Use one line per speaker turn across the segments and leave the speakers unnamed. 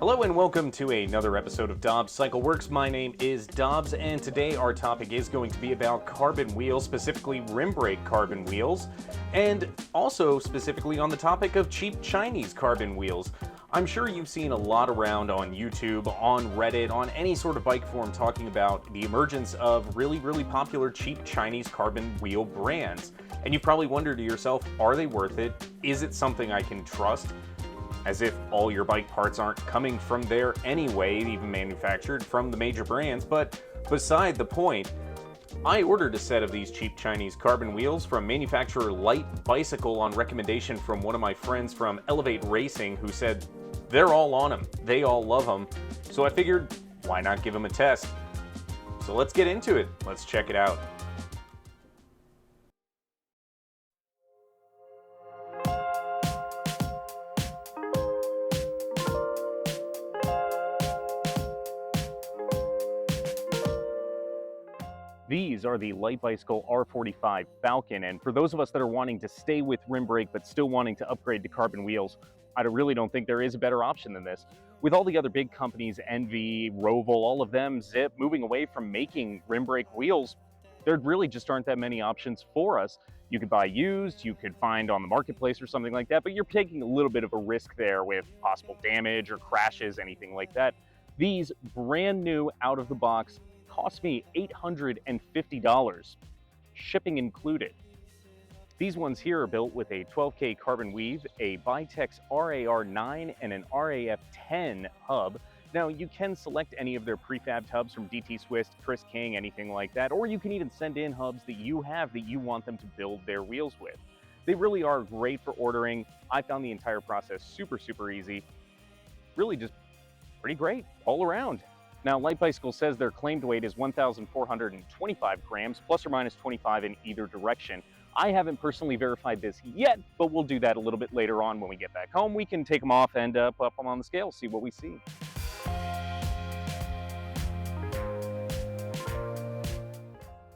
Hello and welcome to another episode of Dobbs Cycle Works. My name is Dobbs, and today our topic is going to be about carbon wheels, specifically rim brake carbon wheels, and also specifically on the topic of cheap Chinese carbon wheels. I'm sure you've seen a lot around on YouTube, on Reddit, on any sort of bike forum talking about the emergence of really popular cheap Chinese carbon wheel brands. And you probably wonder to yourself, are they worth it? Is it something I can trust? As if all your bike parts aren't coming from there anyway, even manufactured from the major brands. But beside the point, I ordered a set of these cheap Chinese carbon wheels from manufacturer Light Bicycle on recommendation from one of my friends from Elevate Racing, who said they're all on them, they all love them. So I figured, why not give them a test? So let's get into it. Let's check it out. These are the Light Bicycle R45 Falcon, and for those of us that are wanting to stay with rim brake but still wanting to upgrade to carbon wheels, I really don't think there is a better option than this. With all the other big companies, Envy, Roval, all of them, Zip, moving away from making rim brake wheels, there really just aren't that many options for us. You could buy used, you could find on the marketplace or something like that, but you're taking a little bit of a risk there with possible damage or crashes, anything like that. These brand new out of the box cost me $850, shipping included. These ones here are built with a 12K carbon weave, a Vitex RAR9, and an RAF10 hub. Now, you can select any of their prefabbed hubs from DT Swiss, Chris King, anything like that, or you can even send in hubs that you have that you want them to build their wheels with. They really are great for ordering. I found the entire process super easy. Really just pretty great all around. Now, Light Bicycle says their claimed weight is 1,425 grams, plus or minus 25 in either direction. I haven't personally verified this yet, but we'll do that a little bit later on when we get back home. We can take them off and put them on the scale, see what we see.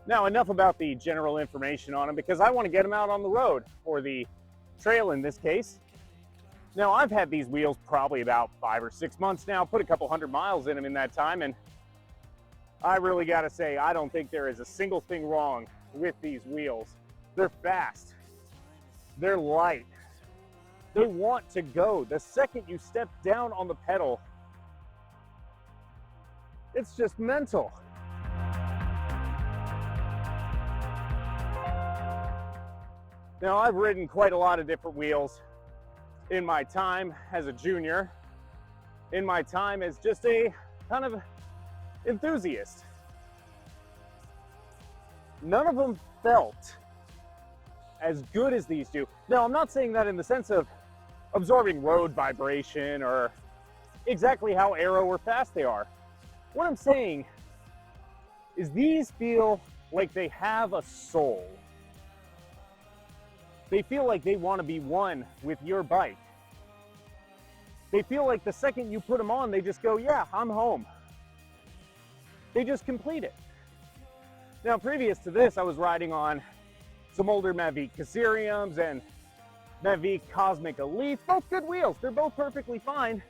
Now, enough about the general information on them, because I want to get them out on the road, or the trail in this case. Now, I've had these wheels probably about 5 or 6 months now, put a couple hundred miles in them in that time, and I really gotta say, I don't think there is a single thing wrong with these wheels. They're fast, they're light, they want to go. The second you step down on the pedal, it's just mental. Now, I've ridden quite a lot of different wheels in my time as a junior, in my time as just a kind of enthusiast. None of them felt as good as these do. Now, I'm not saying that in the sense of absorbing road vibration or exactly how aero or fast they are. What I'm saying is these feel like they have a soul. They feel like they want to be one with your bike. They feel like the second you put them on, they just go, yeah, I'm home. They just complete it. Now, previous to this, I was riding on some older Mavic Caseriums and Mavic Cosmic Elite, both good wheels. They're both perfectly fine,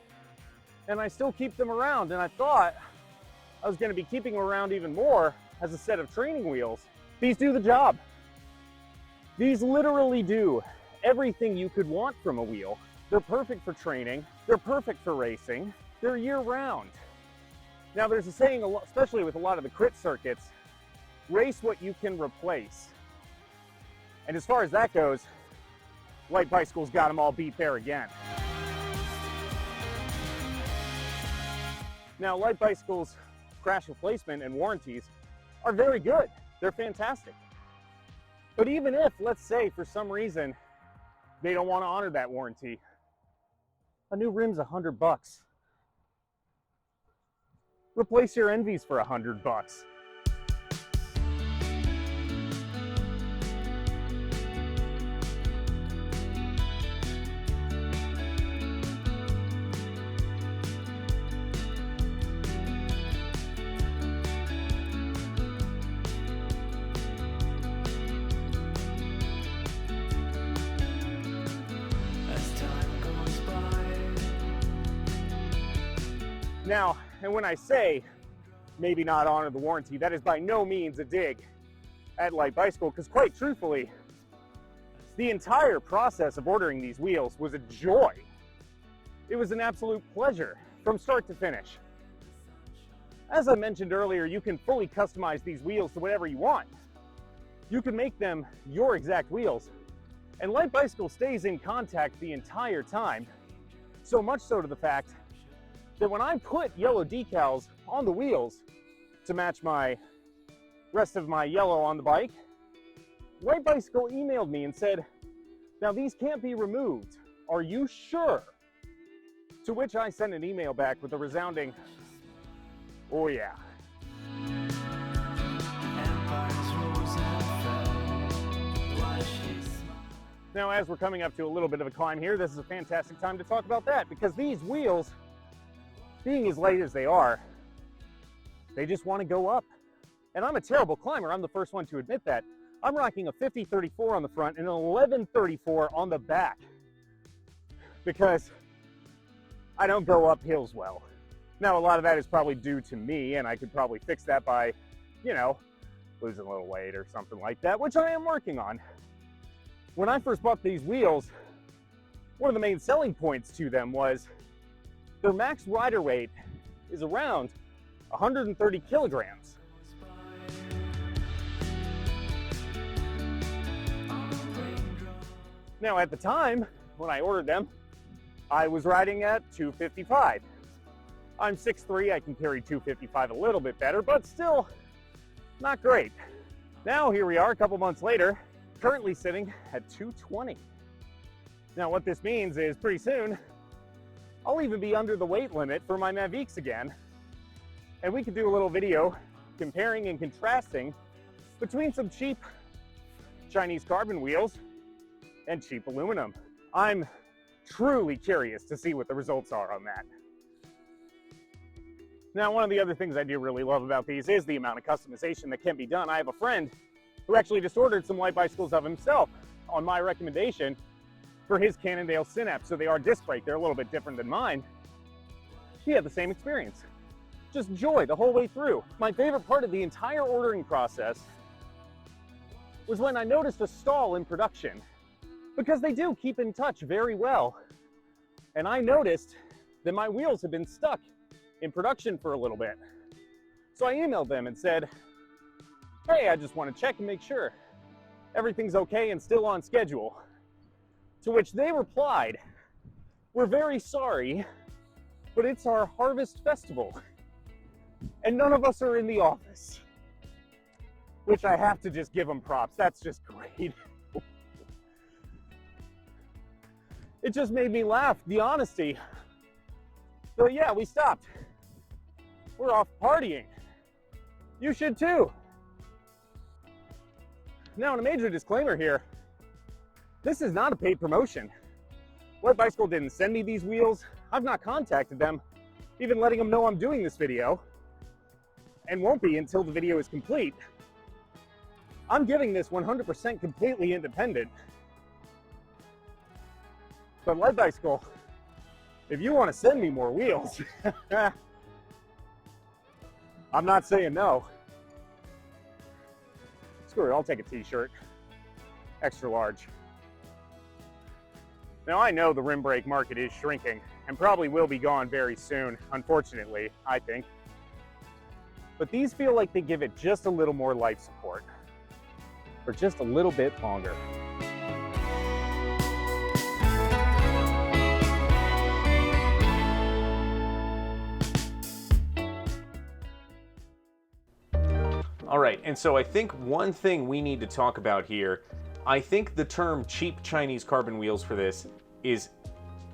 and I still keep them around. And I thought I was going to be keeping them around even more as a set of training wheels. These do the job. These literally do everything you could want from a wheel. They're perfect for training. They're perfect for racing. They're year-round. Now, there's a saying, especially with a lot of the crit circuits, race what you can replace. And as far as that goes, Light Bicycle's got them all beat there again. Now, Light Bicycle's crash replacement and warranties are very good. They're fantastic. But even if, let's say, for some reason, they don't want to honor that warranty, a new rim's $100. Replace your Envies for $100. Now, and when I say maybe not honor the warranty, that is by no means a dig at Light Bicycle, because quite truthfully, the entire process of ordering these wheels was a joy. It was an absolute pleasure from start to finish. As I mentioned earlier, you can fully customize these wheels to whatever you want. You can make them your exact wheels. And Light Bicycle stays in contact the entire time, so much so to the fact that when I put yellow decals on the wheels to match my rest of my yellow on the bike, Light Bicycle emailed me and said, "Now these can't be removed. Are you sure?" To which I sent an email back with a resounding, "Oh yeah." Now, as we're coming up to a little bit of a climb here, this is a fantastic time to talk about that, because these wheels, being as light as they are, they just want to go up. And I'm a terrible climber. I'm the first one to admit that. I'm rocking a 50-34 on the front and an 11-34 on the back because I don't go up hills well. Now, a lot of that is probably due to me, and I could probably fix that by, you know, losing a little weight or something like that, which I am working on. When I first bought these wheels, one of the main selling points to them was their max rider weight is around 130 kilograms. Now, at the time, when I ordered them, I was riding at 255. I'm 6'3", I can carry 255 a little bit better, but still not great. Now, here we are a couple months later, currently sitting at 220. Now, what this means is pretty soon, I'll even be under the weight limit for my Mavics again. And we could do a little video comparing and contrasting between some cheap Chinese carbon wheels and cheap aluminum. I'm truly curious to see what the results are on that. Now, one of the other things I do really love about these is the amount of customization that can be done. I have a friend who actually just ordered some Light Bicycles of himself on my recommendation for his Cannondale Synapse. So they are disc brake, they're a little bit different than mine. He had the same experience. Just joy the whole way through. My favorite part of the entire ordering process was when I noticed a stall in production, because they do keep in touch very well. And I noticed that my wheels had been stuck in production for a little bit. So I emailed them and said, "Hey, I just want to check and make sure everything's okay and still on schedule." To which they replied, "We're very sorry, but it's our harvest festival, and none of us are in the office." Which I have to just give them props. That's just great. It just made me laugh, the honesty. So yeah, we stopped. We're off partying. You should too. Now, a major disclaimer here. This is not a paid promotion. Light Bicycle didn't send me these wheels. I've not contacted them, even letting them know I'm doing this video, and won't be until the video is complete. I'm giving this 100% completely independent. But Light Bicycle, if you want to send me more wheels, I'm not saying no. Screw it, I'll take a t-shirt. Extra large. Now, I know the rim brake market is shrinking and probably will be gone very soon, unfortunately, I think. But these feel like they give it just a little more life support, for just a little bit longer. All right, and so I think one thing we need to talk about here, I think the term cheap Chinese carbon wheels for this is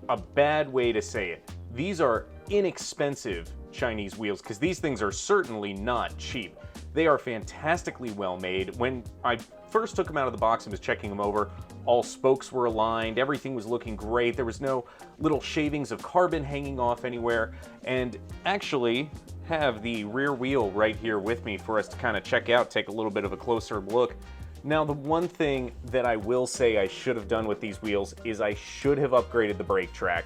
a bad way to say it. These are inexpensive Chinese wheels, because these things are certainly not cheap. They are fantastically well made. When I first took them out of the box and was checking them over, all spokes were aligned, everything was looking great, there was no little shavings of carbon hanging off anywhere, and actually have the rear wheel right here with me for us to kind of check out, take a little bit of a closer look. Now, the one thing that I will say I should have done with these wheels is I should have upgraded the brake track.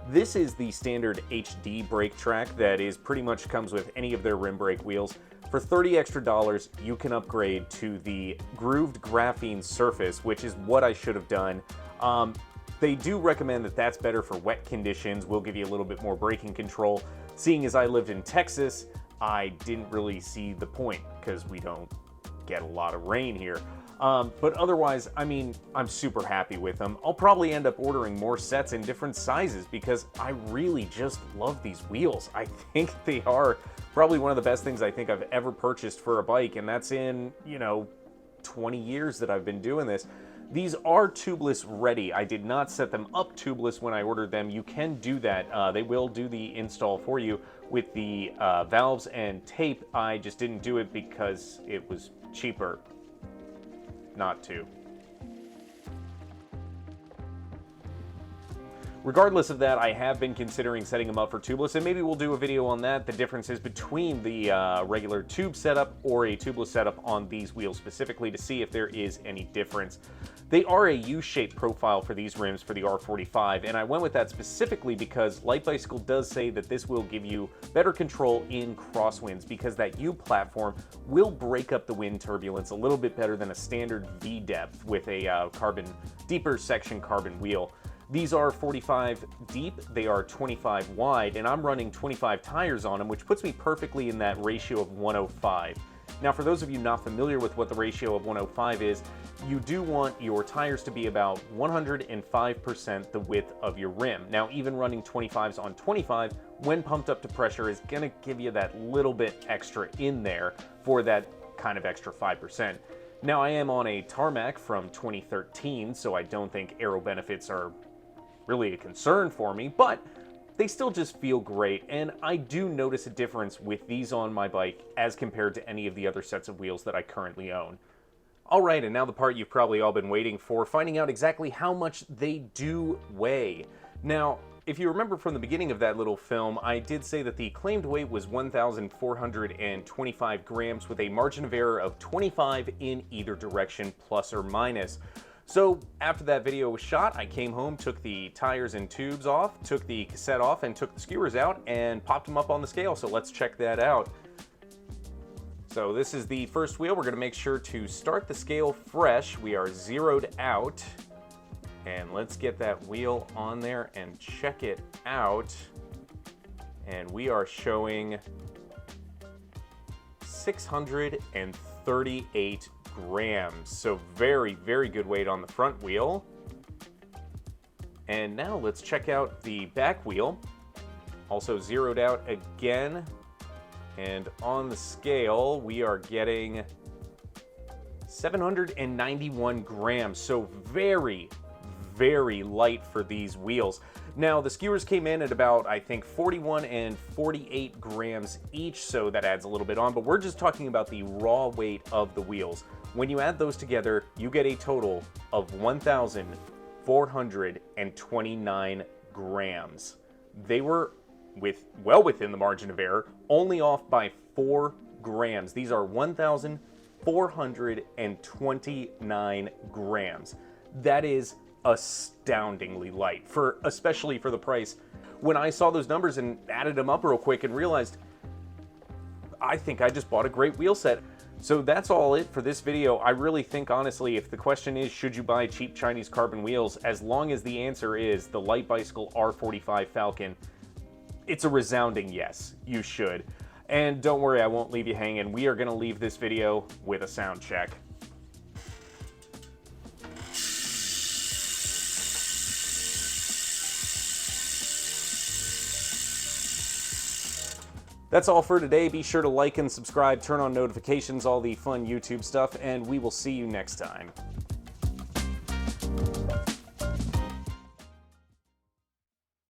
This is the standard HD brake track that is pretty much comes with any of their rim brake wheels. For $30 extra, you can upgrade to the grooved graphene surface, which is what I should have done. They do recommend that that's better for wet conditions, will give you a little bit more braking control. Seeing as I lived in Texas, I didn't really see the point because we don't get a lot of rain here. But otherwise, I mean, I'm super happy with them. I'll probably end up ordering more sets in different sizes because I really just love these wheels. I think they are probably one of the best things I think I've ever purchased for a bike, and that's in, 20 years that I've been doing this. These are tubeless ready. I did not set them up tubeless when I ordered them. You can do that. They will do the install for you with the valves and tape. I just didn't do it because it was cheaper not to. Regardless of that, I have been considering setting them up for tubeless, and maybe we'll do a video on that, the differences between the regular tube setup or a tubeless setup on these wheels specifically, to see if there is any difference. They are a U-shaped profile for these rims for the R45, and I went with that specifically because Light Bicycle does say that this will give you better control in crosswinds, because that U platform will break up the wind turbulence a little bit better than a standard V depth with a deeper section carbon wheel. These are 45 deep, they are 25 wide, and I'm running 25 tires on them, which puts me perfectly in that ratio of 105. Now, for those of you not familiar with what the ratio of 105 is, you do want your tires to be about 105% the width of your rim. Now, even running 25s on 25, when pumped up to pressure, is going to give you that little bit extra in there for that kind of extra 5%. Now, I am on a tarmac from 2013, so I don't think aero benefits are really a concern for me, but they still just feel great, and I do notice a difference with these on my bike as compared to any of the other sets of wheels that I currently own. Alright, and now the part you've probably all been waiting for, finding out exactly how much they do weigh. Now, if you remember from the beginning of that little film, I did say that the claimed weight was 1,425 grams with a margin of error of 25 in either direction, plus or minus. So after that video was shot, I came home, took the tires and tubes off, took the cassette off, and took the skewers out and popped them up on the scale. So let's check that out. So this is the first wheel. We're going to make sure to start the scale fresh. We are zeroed out. And let's get that wheel on there and check it out. And we are showing 638 grams. So very, very good weight on the front wheel. And now let's check out the back wheel. Also zeroed out again. And on the scale, we are getting 791 grams. So very, very light for these wheels. Now, the skewers came in at about, I think, 41 and 48 grams each, so that adds a little bit on, but we're just talking about the raw weight of the wheels. When you add those together, you get a total of 1,429 grams. They were well within the margin of error, only off by 4 grams. These are 1,429 grams. That is astoundingly light, especially for the price. When I saw those numbers and added them up real quick and realized, I think I just bought a great wheel set. So that's all it for this video. I really think, honestly, if the question is, should you buy cheap Chinese carbon wheels, as long as the answer is the Light Bicycle R45 Falcon, it's a resounding yes, you should. And don't worry, I won't leave you hanging. We are going to leave this video with a sound check. That's all for today. Be sure to like and subscribe, turn on notifications, all the fun YouTube stuff, and we will see you next time.